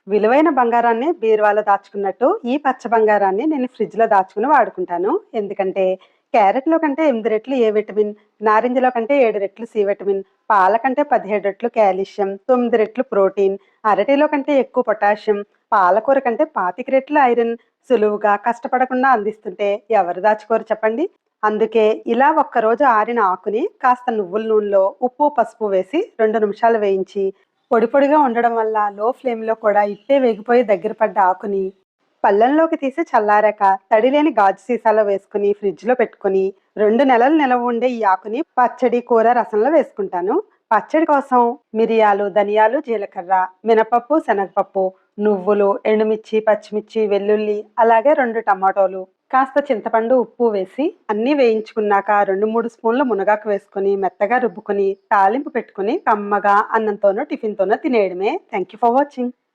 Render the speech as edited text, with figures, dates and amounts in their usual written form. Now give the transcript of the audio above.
విలువైన బంగారాన్ని బీరువాలో దాచుకున్నట్టు ఈ పచ్చ బంగారాన్ని నేను ఫ్రిడ్జ్‌లో దాచుకుని వాడుకుంటాను. ఎందుకంటే క్యారెట్‌లో కంటే 8 రెట్లు ఏ విటమిన్, నారింజలో కంటే 7 రెట్లు సి విటమిన్, పాల కంటే 17 రెట్లు కాల్షియం, 9 రెట్లు ప్రోటీన్, అరటిలో కంటే ఎక్కువ పొటాషియం, పాలకూర కంటే 25 రెట్లు ఐరన్ సులువుగా కష్టపడకుండా అందిస్తుంటే ఎవరు దాచుకోరు చెప్పండి? అందుకే ఇలా ఒక్కరోజు ఆరిన ఆకుని కాస్త నువ్వుల నూనెలో ఉప్పు, పసుపు వేసి 2 నిమిషాలు వేయించి పొడి పొడిగా ఉండడం వల్ల లో ఫ్లేమ్‌లో కూడా ఇట్టే వేగిపోయి దగ్గర పడ్డ ఆకుని పళ్ళెంలోకి తీసి చల్లారాక తడి లేని గాజు సీసాలో వేసుకుని ఫ్రిడ్జ్‌లో పెట్టుకొని 2 నెలలు నిలవ ఉండే ఈ ఆకుని పచ్చడి, కూర, రసంలో వేసుకుంటాను. పచ్చడి కోసం మిరియాలు, ధనియాలు, జీలకర్ర, మినపప్పు, శనగపప్పు, నువ్వులు, ఎండుమిర్చి, పచ్చిమిర్చి, వెల్లుల్లి, అలాగే 2 టమాటోలు, కాస్త చింతపండు, ఉప్పు వేసి అన్నీ వేయించుకున్నాక 2, 3 స్పూన్లు మునగాకు వేసుకొని మెత్తగా రుబ్బుకొని తాలింపు పెట్టుకొని కమ్మగా అన్నంతోనో, టిఫిన్‌తోనో తినేయడమే. Thank you for watching.